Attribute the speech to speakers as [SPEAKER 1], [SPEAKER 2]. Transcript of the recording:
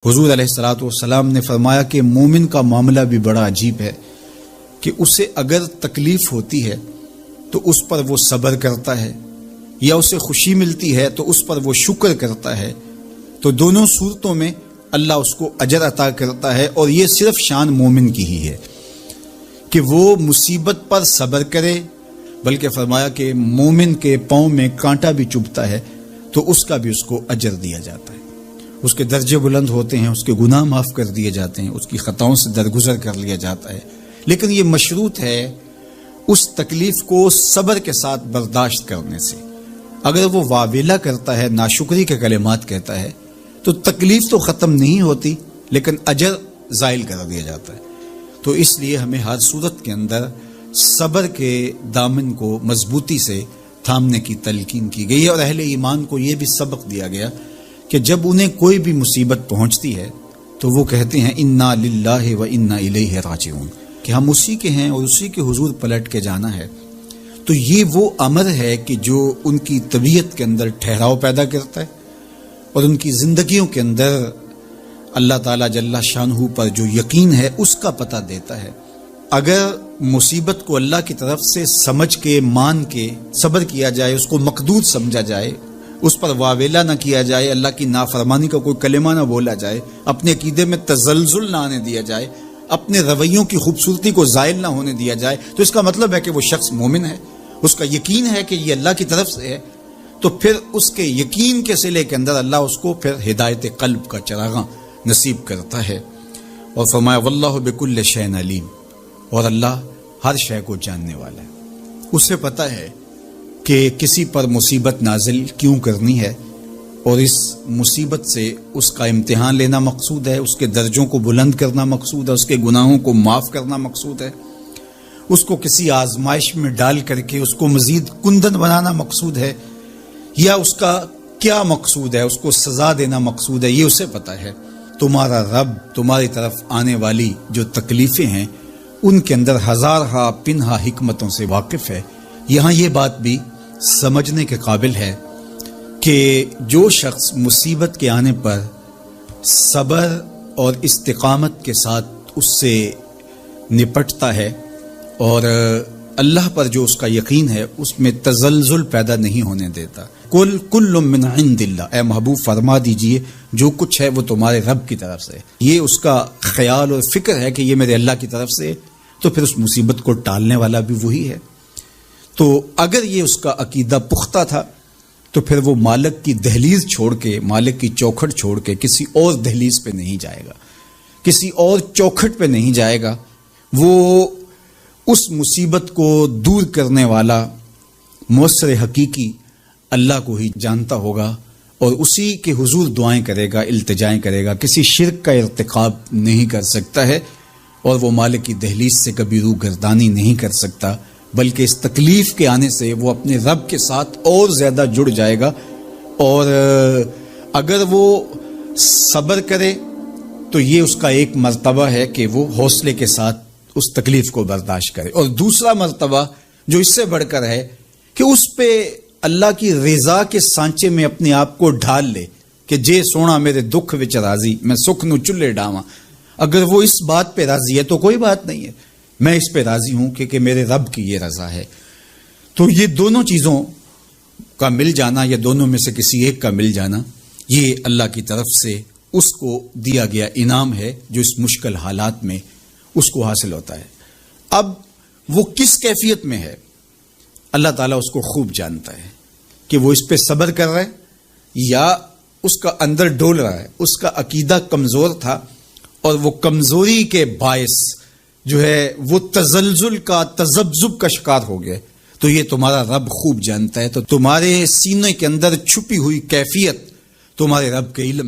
[SPEAKER 1] حضور علیہ الصلوۃ والسلام نے فرمایا کہ مومن کا معاملہ بھی بڑا عجیب ہے کہ اسے اگر تکلیف ہوتی ہے تو اس پر وہ صبر کرتا ہے، یا اسے خوشی ملتی ہے تو اس پر وہ شکر کرتا ہے، تو دونوں صورتوں میں اللہ اس کو اجر عطا کرتا ہے۔ اور یہ صرف شان مومن کی ہی ہے کہ وہ مصیبت پر صبر کرے، بلکہ فرمایا کہ مومن کے پاؤں میں کانٹا بھی چبھتا ہے تو اس کا بھی اس کو اجر دیا جاتا ہے، اس کے درجے بلند ہوتے ہیں، اس کے گناہ معاف کر دیے جاتے ہیں، اس کی خطاؤں سے درگزر کر لیا جاتا ہے۔ لیکن یہ مشروط ہے اس تکلیف کو صبر کے ساتھ برداشت کرنے سے۔ اگر وہ واویلا کرتا ہے، ناشکری کے کلمات کہتا ہے، تو تکلیف تو ختم نہیں ہوتی لیکن اجر زائل کر دیا جاتا ہے۔ تو اس لیے ہمیں ہر صورت کے اندر صبر کے دامن کو مضبوطی سے تھامنے کی تلقین کی گئی ہے، اور اہل ایمان کو یہ بھی سبق دیا گیا کہ جب انہیں کوئی بھی مصیبت پہنچتی ہے تو وہ کہتے ہیں انا للہ و انا الیہ راجعون، کہ ہم اسی کے ہیں اور اسی کے حضور پلٹ کے جانا ہے۔ تو یہ وہ امر ہے کہ جو ان کی طبیعت کے اندر ٹھہراؤ پیدا کرتا ہے اور ان کی زندگیوں کے اندر اللہ تعالیٰ جل شانہ پر جو یقین ہے اس کا پتہ دیتا ہے۔ اگر مصیبت کو اللہ کی طرف سے سمجھ کے، مان کے صبر کیا جائے، اس کو مقدور سمجھا جائے، اس پر واویلا نہ کیا جائے، اللہ کی نافرمانی کا کوئی کلمہ نہ بولا جائے، اپنے عقیدے میں تزلزل نہ آنے دیا جائے، اپنے رویوں کی خوبصورتی کو زائل نہ ہونے دیا جائے، تو اس کا مطلب ہے کہ وہ شخص مومن ہے، اس کا یقین ہے کہ یہ اللہ کی طرف سے ہے۔ تو پھر اس کے یقین کے صلے کے اندر اللہ اس کو پھر ہدایت قلب کا چراغاں نصیب کرتا ہے۔ اور فرمایا واللہ بکل شیء علیم، اور اللہ ہر شے کو جاننے والا ہے، اسے پتہ ہے کہ کسی پر مصیبت نازل کیوں کرنی ہے، اور اس مصیبت سے اس کا امتحان لینا مقصود ہے، اس کے درجوں کو بلند کرنا مقصود ہے، اس کے گناہوں کو معاف کرنا مقصود ہے، اس کو کسی آزمائش میں ڈال کر کے اس کو مزید کندن بنانا مقصود ہے، یا اس کا کیا مقصود ہے، اس کو سزا دینا مقصود ہے، یہ اسے پتہ ہے۔ تمہارا رب تمہاری طرف آنے والی جو تکلیفیں ہیں ان کے اندر ہزارہا پنہا حکمتوں سے واقف ہے۔ یہاں یہ بات بھی سمجھنے کے قابل ہے کہ جو شخص مصیبت کے آنے پر صبر اور استقامت کے ساتھ اس سے نپٹتا ہے اور اللہ پر جو اس کا یقین ہے اس میں تزلزل پیدا نہیں ہونے دیتا، کل من عند اللہ، اے محبوب فرما دیجئے جو کچھ ہے وہ تمہارے رب کی طرف سے، یہ اس کا خیال اور فکر ہے کہ یہ میرے اللہ کی طرف سے، تو پھر اس مصیبت کو ٹالنے والا بھی وہی ہے۔ تو اگر یہ اس کا عقیدہ پختہ تھا تو پھر وہ مالک کی دہلیز چھوڑ کے، مالک کی چوکھٹ چھوڑ کے کسی اور دہلیز پہ نہیں جائے گا، کسی اور چوکھٹ پہ نہیں جائے گا، وہ اس مصیبت کو دور کرنے والا مؤثر حقیقی اللہ کو ہی جانتا ہوگا، اور اسی کے حضور دعائیں کرے گا، التجائیں کرے گا، کسی شرک کا ارتکاب نہیں کر سکتا ہے، اور وہ مالک کی دہلیز سے کبھی روح گردانی نہیں کر سکتا، بلکہ اس تکلیف کے آنے سے وہ اپنے رب کے ساتھ اور زیادہ جڑ جائے گا۔ اور اگر وہ صبر کرے تو یہ اس کا ایک مرتبہ ہے کہ وہ حوصلے کے ساتھ اس تکلیف کو برداشت کرے، اور دوسرا مرتبہ جو اس سے بڑھ کر ہے کہ اس پہ اللہ کی رضا کے سانچے میں اپنے آپ کو ڈھال لے کہ جے سونا میرے دکھ وچ راضی، میں سکھ نو چلے ڈاواں۔ اگر وہ اس بات پہ راضی ہے تو کوئی بات نہیں ہے، میں اس پہ راضی ہوں کہ میرے رب کی یہ رضا ہے۔ تو یہ دونوں چیزوں کا مل جانا، یا دونوں میں سے کسی ایک کا مل جانا، یہ اللہ کی طرف سے اس کو دیا گیا انعام ہے جو اس مشکل حالات میں اس کو حاصل ہوتا ہے۔ اب وہ کس کیفیت میں ہے اللہ تعالیٰ اس کو خوب جانتا ہے، کہ وہ اس پہ صبر کر رہا ہے یا اس کا اندر ڈول رہا ہے، اس کا عقیدہ کمزور تھا اور وہ کمزوری کے باعث جو ہے وہ تزلزل کا، تذبذب کا شکار ہو گئے، تو یہ تمہارا رب خوب جانتا ہے۔ تو تمہارے سینے کے اندر چھپی ہوئی کیفیت تمہارے رب کے علم میں